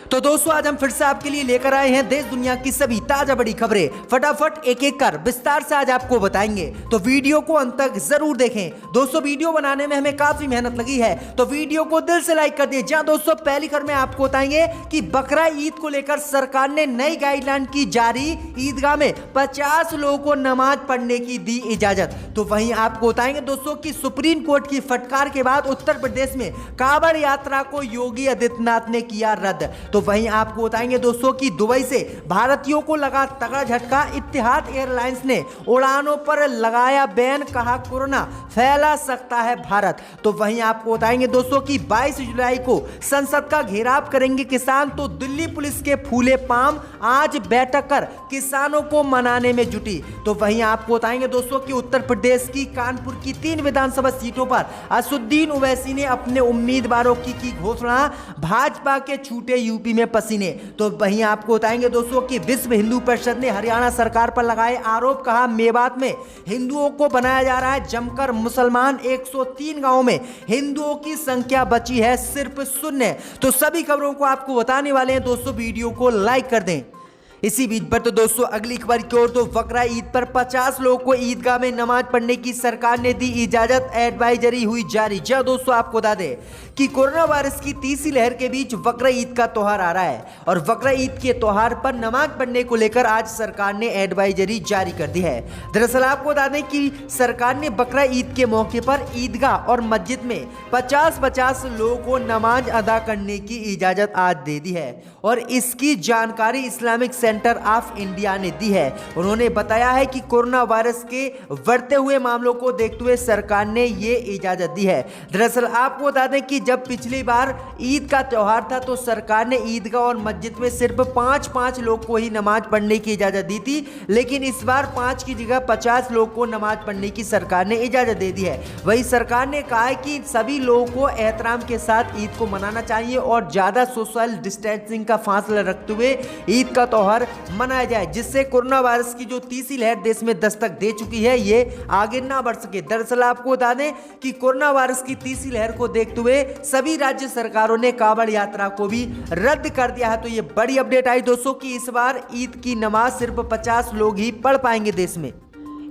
तो दोस्तों आज हम फिर से आपके लिए लेकर आए हैं देश दुनिया की सभी ताजा बड़ी खबरें। फटाफट एक एक कर विस्तार से आज आपको बताएंगे, तो वीडियो को अंत तक जरूर देखें। दोस्तों वीडियो बनाने में हमें काफी मेहनत लगी है, तो वीडियो को दिल से लाइक कर दिए। जहां दोस्तों पहली खबर में आपको बताएंगे कि बकरा ईद को लेकर सरकार ने नई गाइडलाइन की जारी, ईदगाह में 50 लोगों को नमाज पढ़ने की दी इजाजत। तो वहीं आपको बताएंगे दोस्तों की सुप्रीम कोर्ट की फटकार के बाद उत्तर प्रदेश में कांवड़ यात्रा को योगी आदित्यनाथ ने किया रद्द। तो वहीं आपको बताएंगे दोस्तों कि दुबई से भारतीयों को लगा तगड़ा झटका, इत्तेहाद एयरलाइंस ने उड़ानों पर लगाया बैन, कहा कोरोना फैला सकता है भारत। तो वहीं आपको बताएंगे दोस्तों कि 22 जुलाई को संसद का घेराव करेंगे किसान, तो दिल्ली पुलिस के फूले पाम, आज बैठक कर किसानों को मनाने में जुटी। तो वहीं आपको बताएंगे दोस्तों कि उत्तर प्रदेश की कानपुर की 3 विधानसभा सीटों पर असुद्दीन ओवैसी ने अपने उम्मीदवारों की घोषणा, भाजपा के छूटे यूपी में पसीने। तो वहीं आपको बताएंगे दोस्तों कि विश्व हिंदू परिषद ने हरियाणा सरकार पर लगाए आरोप, कहा मेवात में हिंदुओं को बनाया जा रहा है जमकर मुसलमान, 103 गांवों में हिंदुओं की संख्या बची है सिर्फ 0। तो सभी खबरों को आपको बताने वाले हैं दोस्तों, वीडियो को लाइक कर दें। इसी बीच पर तो दोस्तों अगली खबर की ओर, तो बकरा ईद पर 50 लोगों को ईदगाह में नमाज पढ़ने की सरकार ने दी इजाजत, एडवाइजरी हुई जारी। जहां दोस्तों आपको बता दें कि कोरोना वायरस की तीसरी लहर के बीच बकरा ईद का त्योहार आ रहा है और बकरा ईद के त्योहार पर नमाज पढ़ने को लेकर आज सरकार ने एडवाइजरी जारी कर दी है। दरअसल आपको बता दें कि सरकार ने बकरा ईद के मौके पर ईदगाह और मस्जिद में 50-50 लोगों को नमाज अदा करने की इजाजत आज दे दी है और इसकी जानकारी इस्लामिक सेंटर ऑफ इंडिया ने दी है। उन्होंने बताया है कि कोरोना वायरस के बढ़ते हुए मामलों को देखते हुए सरकार ने ये इजाजत दी है। दरअसल आपको बता दें कि जब पिछली बार ईद का त्योहार था तो सरकार ने ईदगाह और मस्जिद में सिर्फ 5-5 लोग को ही नमाज पढ़ने की इजाजत दी थी, लेकिन इस बार 5 की जगह 50 लोग को नमाज पढ़ने की सरकार ने इजाजत दे दी है। वही सरकार ने कहा है कि सभी लोगों को एहतराम के साथ ईद को मनाना चाहिए और ज्यादा सोशल डिस्टेंसिंग का फासला रखते हुए ईद का त्योहार मनाया जाए, जिससे कोरोना वायरस की जो तीसरी लहर देश में दस्तक दे चुकी है ये आगे ना बढ़ सके। दरअसल आपको बता दें कि कोरोना वायरस की तीसरी लहर को देखते हुए सभी राज्य सरकारों ने कांवड़ यात्रा को भी रद्द कर दिया है। तो ये बड़ी अपडेट आई दोस्तों कि इस बार ईद की नमाज सिर्फ 50 लोग ही पढ़ पाएंगे देश में।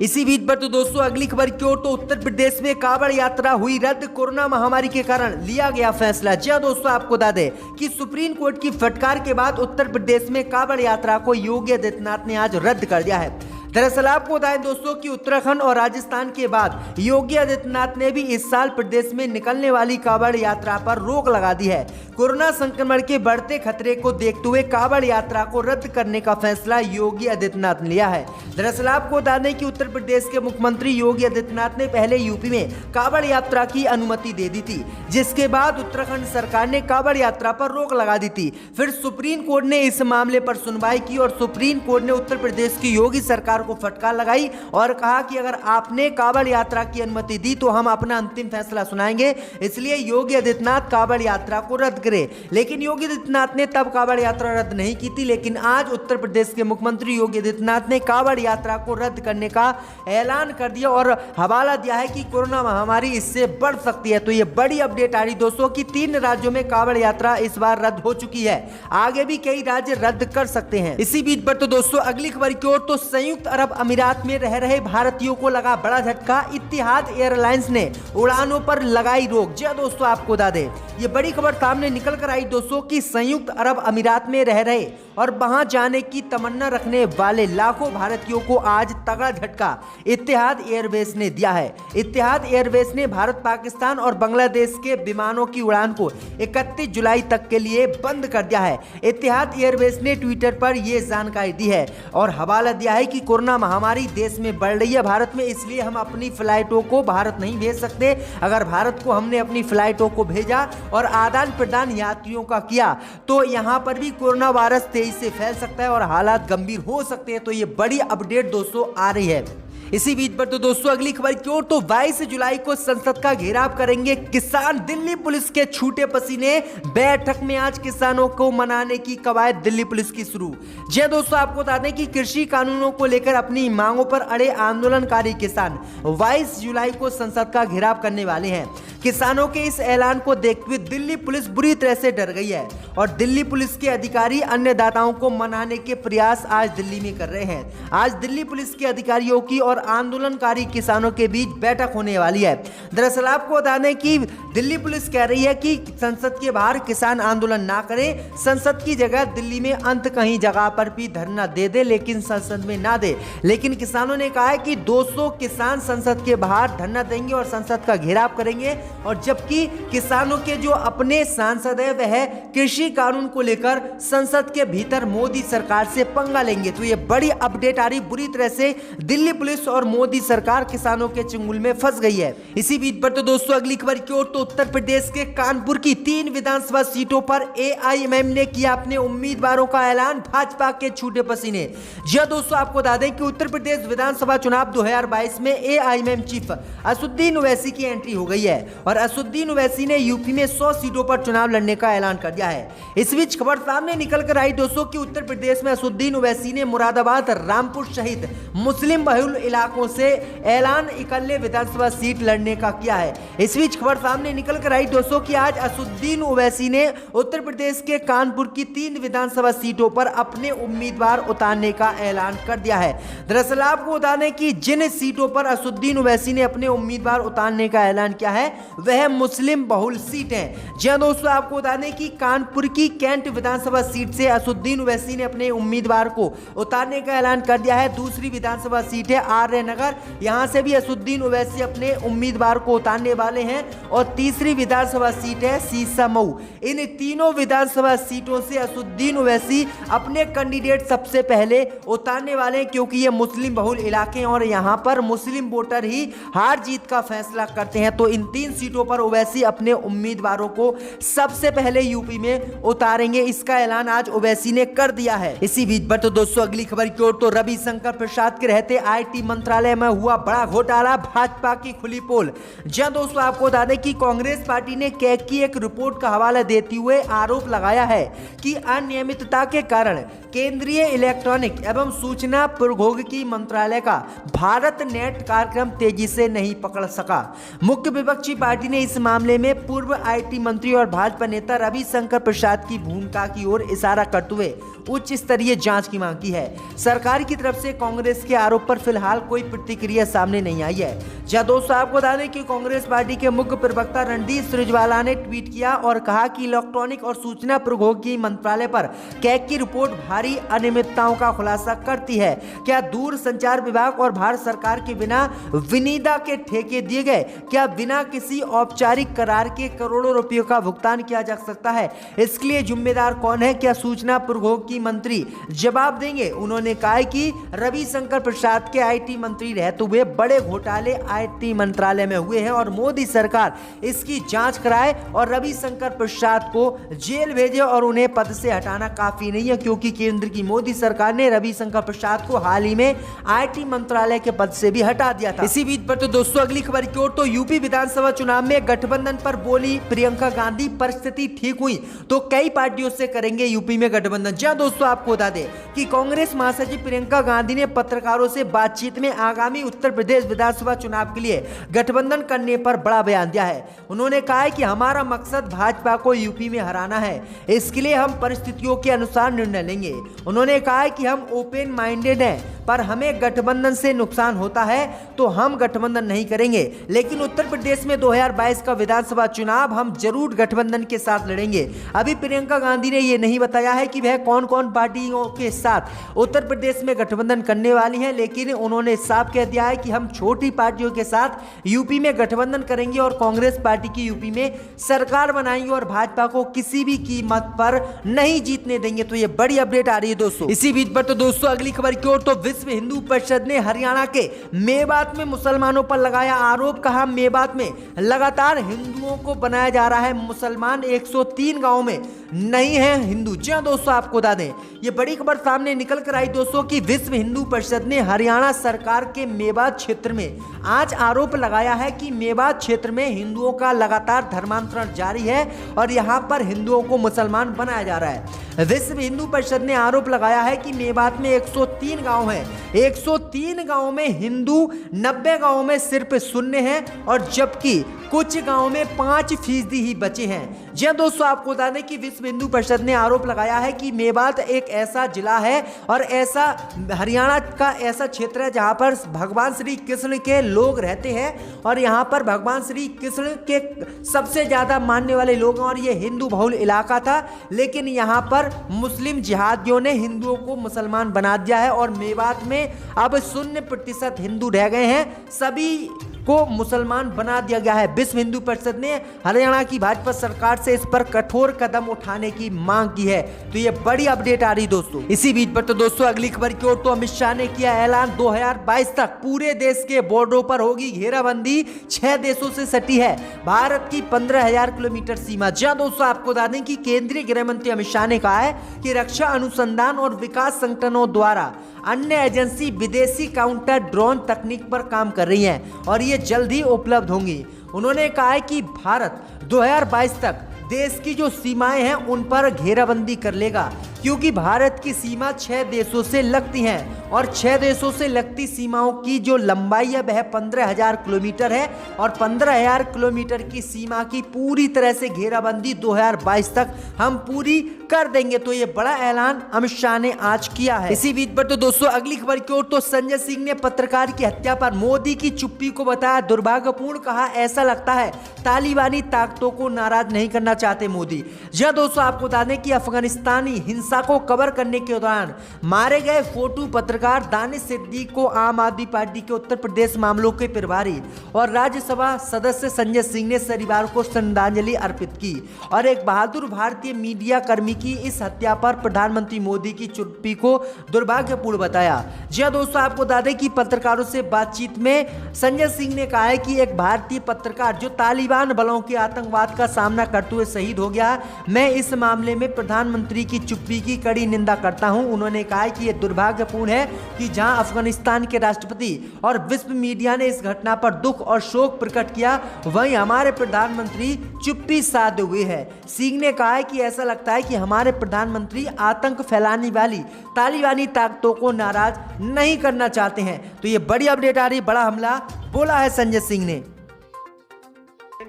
इसी बीच पर तो दोस्तों अगली खबर की ओर, तो उत्तर प्रदेश में कांवड़ यात्रा हुई रद्द, कोरोना महामारी के कारण लिया गया फैसला। जी दोस्तों आपको बता दें कि सुप्रीम कोर्ट की फटकार के बाद उत्तर प्रदेश में कांवड़ यात्रा को योगी आदित्यनाथ ने आज रद्द कर दिया है। दरअसल आपको बताएं दोस्तों कि उत्तराखंड और राजस्थान के बाद योगी आदित्यनाथ ने भी इस साल प्रदेश में निकलने वाली कांवड़ यात्रा पर रोक लगा दी है। कोरोना संक्रमण के बढ़ते खतरे को देखते हुए कांवड़ यात्रा को रद्द करने का फैसला योगी आदित्यनाथ ने लिया है। दरअसल आपको बता दें कि उत्तर प्रदेश के मुख्यमंत्री योगी आदित्यनाथ ने पहले यूपी में कांवड़ यात्रा की अनुमति दे दी थी, जिसके बाद उत्तराखंड सरकार ने कांवड़ यात्रा पर रोक लगा दी थी। फिर सुप्रीम कोर्ट ने इस मामले पर सुनवाई की और सुप्रीम कोर्ट ने उत्तर प्रदेश की योगी सरकार को फटकार लगाई और कहा कि अगर आपने कांवड़ यात्रा की अनुमति दी तो हम अपना अंतिम फैसला सुनाएंगे, इसलिए योगी आदित्यनाथ कांवड़ यात्रा को रद्द करें। लेकिन योगी आदित्यनाथ ने तब कांवड़ यात्रा रद्द नहीं की थी, लेकिन आज उत्तर प्रदेश के मुख्यमंत्री योगी आदित्यनाथ ने कांवड़ यात्रा को रद्द करने का ऐलान कर दिया और हवाला दिया है कि कोरोना महामारी इससे बढ़ सकती है। तो ये बड़ी अपडेट आ रही दोस्तों कि 3 राज्यों में कांवड़ यात्रा इस बार रद्द हो चुकी है, आगे भी कई राज्य रद्द कर सकते हैं। इसी बीच पर तो दोस्तों अगली खबर की ओर, तो संयुक्त अरब अमीरात में रह रहे भारतीयों को लगा बड़ा झटका, इत्तेहाद एयरलाइंस ने उड़ानों पर लगाई रोक। जी दोस्तों आपको बता दें ये बड़ी खबर सामने निकल कर आई दोस्तों कि संयुक्त अरब अमीरात में रह रहे और वहां जाने की तमन्ना रखने वाले लाखों भारतीयों को आज तगड़ा झटका इत्तेहाद एयरवेज ने दिया है। इत्तेहाद एयरवेज ने भारत, पाकिस्तान और बांग्लादेश के विमानों की उड़ान को 31 जुलाई तक के लिए बंद कर दिया है। इत्तेहाद एयरवेज ने ट्विटर पर यह जानकारी दी है और हवाला दिया है कि कोरोना महामारी देश में बढ़ रही है भारत में, इसलिए हम अपनी फ्लाइटों को भारत नहीं भेज सकते। अगर भारत को हमने अपनी फ्लाइटों को भेजा और आदान प्रदान यात्रियों का किया तो यहां पर भी कोरोना वायरस तेजी से फैल सकता है और हालात गंभीर हो सकते हैं। तो ये बड़ी अपडेट दोस्तों आ रही है। इसी बीच पर तो दोस्तों अगली खबर की ओर, तो 22 जुलाई को संसद का घेराव करेंगे किसान। दिल्ली पुलिस के छूटे पसीने, बैठक में आज किसानों को मनाने की कवायद दिल्ली पुलिस की शुरू। जी दोस्तों, आपको बता दें कि कृषि कानूनों को लेकर अपनी मांगों पर अड़े आंदोलनकारी किसान 22 जुलाई को संसद का घेराव करने वाले हैं। किसानों के इस ऐलान को देखते हुए दिल्ली पुलिस बुरी तरह से डर गई है और दिल्ली पुलिस के अधिकारी अन्नदाताओं को मनाने के प्रयास आज दिल्ली में कर रहे हैं। आज दिल्ली पुलिस के अधिकारियों की और आंदोलनकारी किसानों के बीच बैठक होने वाली है। दरअसल आपको बता दें कि दिल्ली पुलिस कह रही है कि संसद के बाहर किसान आंदोलन ना करें, संसद की जगह दिल्ली में अंत कहीं जगह पर भी धरना दे दे, लेकिन संसद में ना दे। लेकिन किसानों ने कहा है कि 200 किसान संसद के बाहर धरना देंगे और संसद का घेराव करेंगे, और जबकि किसानों के जो अपने सांसद है वह कृषि कानून को लेकर संसद के भीतर मोदी सरकार से पंगा लेंगे। तो ये बड़ी अपडेट आ रही, बुरी तरह से दिल्ली पुलिस और मोदी सरकार किसानों के चंगुल में फंस गई है। इसी बीच पर तो दोस्तों अगली खबर की ओर, तो उत्तर प्रदेश के कानपुर की 3 विधानसभा सीटों पर एआईएमएम ने किया अपने उम्मीदवारों का ऐलान, भाजपा के छूटे पसीने। जी दोस्तों, आपको बता दें कि उत्तर प्रदेश विधानसभा चुनाव 2022 में एआईएमएम चीफ असदुद्दीन ओवैसी की एंट्री हो गई है और असदुद्दीन ओवैसी ने यूपी में 100 सीटों पर चुनाव लड़ने का ऐलान कर दिया है। इस बीच खबर सामने निकल कर आई दोस्तों कि उत्तर प्रदेश में असदुद्दीन ओवैसी ने मुरादाबाद, रामपुर सहित मुस्लिम बहुल इलाकों से ऐलान इकल्ले विधानसभा सीट लड़ने का किया है। इस बीच खबर सामने निकल कर आई दोस्तों कि आज असदुद्दीन ओवैसी ने उत्तर प्रदेश के कानपुर की 3 विधानसभा सीटों पर अपने उम्मीदवार उतारने का ऐलान कर दिया है। दरअसल आपको बता दें कि जिन सीटों पर असदुद्दीन ओवैसी ने अपने उम्मीदवार उतारने का ऐलान किया है वह मुस्लिम बहुल सीट है। जी दोस्तों, आपको बता दें कि कानपुर की कैंट विधानसभा सीट से असदुद्दीन ओवैसी ने अपने उम्मीदवार को उतारने का ऐलान कर दिया है। दूसरी विधानसभा सीट है आर्य नगर, यहां से भी असदुद्दीन ओवैसी अपने उम्मीदवार को उतारने वाले हैं और तीसरी विधानसभा सीट है सीसामऊ। इन तीनों विधानसभा सीटों से असदुद्दीन ओवैसी अपने कैंडिडेट सबसे पहले उतारने वाले हैं, क्योंकि ये मुस्लिम बहुल इलाके हैं और यहां पर मुस्लिम वोटर ही हार जीत का फैसला करते हैं। तो इन 3 सीटों पर ओवैसी अपने उम्मीदवारों को सबसे पहले यूपी में उतारेंगे, इसका ऐलान आज ओवैसी ने कर दिया है। इसी बीच पर तो दोस्तों अगली खबर की ओर, तो रविशंकर प्रसाद के रहते आईटी मंत्रालय में हुआ बड़ा घोटाला, भाजपा की खुली पोल। जहां दोस्तों आपको बता दें कि कांग्रेस पार्टी ने कैग की एक रिपोर्ट का हवाला देते हुए आरोप लगाया है कि अनियमितता के कारण केंद्रीय इलेक्ट्रॉनिक एवं सूचना प्रौद्योगिकी मंत्रालय का भारत नेट कार्यक्रम तेजी से नहीं पकड़ सका। मुख्य विपक्षी पार्टी ने इस मामले में पूर्व आईटी मंत्री और भाजपा नेता रविशंकर प्रसाद की भूमिका की ओर इशारा करते हुए उच्च स्तरीय जांच की मांग की है। सरकार की तरफ से कांग्रेस के आरोप पर फिलहाल कोई प्रतिक्रिया सामने नहीं आई है। जहां दोस्तों आपको बता दें कि कांग्रेस पार्टी के मुख्य प्रवक्ता रणदीप सुरजेवाला ने ट्वीट किया और कहा कि इलेक्ट्रॉनिक और सूचना प्रौद्योगिकी मंत्रालय पर कैग की रिपोर्ट भारी अनियमितताओं का खुलासा करती है। क्या दूर संचार विभाग और भारत सरकार के बिना विनिदा के ठेके दिए गए? क्या बिना किसी औपचारिक करार के करोड़ों रुपयों का भुगतान किया जा सकता है? इसके लिए जिम्मेदार कौन है? क्या सूचना प्रौद्योगिकी मंत्री जवाब देंगे? उन्होंने कहा कि रविशंकर प्रसाद के आईटी मंत्री रहते हुए बड़े घोटाले आईटी मंत्रालय में हुए हैं और मोदी सरकार इसकी जांच कराए और रविशंकर प्रसाद को जेल भेजे और उन्हें पद से हटाना काफी नहीं है, क्योंकि केंद्र की मोदी सरकार ने रविशंकर प्रसाद को हाल ही में आईटी मंत्रालय के पद से भी हटा दिया था। इसी बीच पर तो दोस्तों अगली खबर की ओर, तो यूपी विधानसभा चुनाव में गठबंधन पर बोली प्रियंका गांधी, परिस्थिति ठीक हुई तो कई पार्टियों से करेंगे यूपी में गठबंधन। जहां दोस्तों आपको बता दें कि कांग्रेस महासचिव प्रियंका गांधी ने पत्रकारों से बातचीत में आगामी उत्तर प्रदेश विधानसभा चुनाव के लिए गठबंधन करने पर बड़ा बयान दिया है। उन्होंने कहा है कि हमारा मकसद भाजपा को यूपी में हराना है, इसके लिए हम परिस्थितियों के अनुसार निर्णय लेंगे। उन्होंने कहा है कि हम ओपन माइंडेड हैं, पर हमें गठबंधन से नुकसान होता है तो हम गठबंधन नहीं करेंगे, लेकिन उत्तर प्रदेश में 2022 का विधानसभा चुनाव हम जरूर गठबंधन के साथ लड़ेंगे। अभी प्रियंका गांधी ने यह नहीं बताया है कि वह कौन कौन पार्टियों के साथ उत्तर प्रदेश में गठबंधन करने वाली हैं, लेकिन उन्होंने साफ कह दिया है कि हम छोटी पार्टियों के साथ यूपी में गठबंधन करेंगे और कांग्रेस पार्टी की यूपी में सरकार बनाएंगे और भाजपा को किसी भी कीमत पर नहीं जीतने देंगे। तो ये बड़ी अपडेट आ रही है दोस्तों। इसी बीच पर तो दोस्तों अगली खबर की ओर, तो विश्व हिंदू परिषद ने हरियाणा के मेवात में मुसलमानों पर लगाया आरोप। कहा मेवात में लगातार हिंदुओं को बनाया जा रहा है मुसलमान, 103 गांव में नहीं है हिंदू। जी हां दोस्तों, आपको बता दें ये बड़ी खबर सामने निकल कर आई दोस्तों कि विश्व हिंदू परिषद ने हरियाणा सरकार के मेवात क्षेत्र में आज आरोप लगाया है कि मेवात क्षेत्र में हिंदुओं का लगातार धर्मांतरण जारी है और यहां पर हिंदुओं को मुसलमान बनाया जा रहा है। विश्व हिंदू परिषद ने आरोप लगाया है कि मेवात में 103 गांव हैं, 103 गांव में हिंदू, 90 गांव में सिर्फ शून्य हैं और जबकि कुछ गांव में 5% ही बचे हैं। जी दोस्तों, आपको बता दें कि विश्व हिंदू परिषद ने आरोप लगाया है कि मेवात एक ऐसा जिला है और ऐसा हरियाणा का ऐसा क्षेत्र है जहां पर भगवान श्री कृष्ण के लोग रहते हैं और यहां पर भगवान श्री कृष्ण के सबसे ज्यादा मानने वाले लोग हैं और ये हिंदू बहुल इलाका था। लेकिन यहां पर मुस्लिम जिहादियों ने हिंदुओं को मुसलमान बना दिया है और मेवात में अब 0% हिंदू रह गए हैं, सभी को मुसलमान बना दिया गया है। विश्व हिंदू परिषद ने हरियाणा की भाजपा सरकार से इस पर कठोर कदम उठाने की मांग की है। तो ये बड़ी अपडेट आ रही दोस्तों। इसी बीच पर तो दोस्तों अगली खबर की ओर, तो अमित शाह ने किया ऐलान, 2022 तक पूरे देश के बॉर्डरों पर होगी घेराबंदी, 6 देशों से सटी है भारत की 15,000 किलोमीटर सीमा। जहां दोस्तों आपको बता दें कि केंद्रीय गृह मंत्री अमित शाह ने कहा है कि रक्षा अनुसंधान और विकास संगठनों द्वारा अन्य एजेंसी विदेशी काउंटर ड्रोन तकनीक पर काम कर रही हैं और ये जल्द ही उपलब्ध होंगी। उन्होंने कहा है कि भारत 2022 तक देश की जो सीमाएं हैं उन पर घेराबंदी कर लेगा, क्योंकि भारत की सीमा 6 देशों से लगती हैं और 6 देशों से लगती सीमाओं की जो लंबाई है वह 15,000 किलोमीटर है और 15,000 किलोमीटर की सीमा की पूरी तरह से घेराबंदी 2022 तक हम पूरी कर देंगे। तो ये बड़ा ऐलान अमित शाह ने आज किया है। इसी बीच पर तो दोस्तों अगली खबर की ओर, तो संजय सिंह ने पत्रकार की हत्या पर मोदी की चुप्पी को बताया दुर्भाग्यपूर्ण। कहा ऐसा लगता है तालिबानी ताकतों को नाराज नहीं करना चाहते मोदी। जी दोस्तों, आपको बता दें कि अफगानिस्तानी हिंसा को कवर करने के दौरान मारे गए फोटो पत्रकार दानिश सिद्दीकी को आम आदमी पार्टी के उत्तर प्रदेश मामलों के प्रभारी और राज्यसभा सदस्य संजय सिंह ने शनिवार को श्रद्धांजलि अर्पित की और एक बहादुर भारतीय मीडिया कर्मी की इस हत्या पर प्रधानमंत्री मोदी की चुप्पी को दुर्भाग्यपूर्ण बताया। जी दोस्तों, आपको बता दें कि पत्रकारों से बातचीत में संजय सिंह ने कहा है कि एक भारतीय पत्रकार जो तालिबान बलों के आतंकवाद का सामना करते हुए शहीद हो गया, मैं इस मामले में प्रधानमंत्री की चुप्पी की कड़ी निंदा करता हूं। उन्होंने कहा कि यह दुर्भाग्यपूर्ण है कि जहां अफगानिस्तान के राष्ट्रपति और विश्व मीडिया ने इस घटना पर दुख और शोक प्रकट किया, वहीं हमारे प्रधानमंत्री चुप्पी साधे हुए हैं। सिंह ने कहा है कि ऐसा लगता है कि हमारे प्रधानमंत्री आतंक फैलाने वाली तालिबानी ताकतों को नाराज नहीं करना चाहते हैं। तो ये बड़ी अपडेट आ रही, बड़ा हमला बोला है संजय सिंह ने।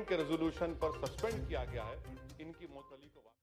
के रेजोल्यूशन पर सस्पेंड किया गया है। इनकी मुतल्लिक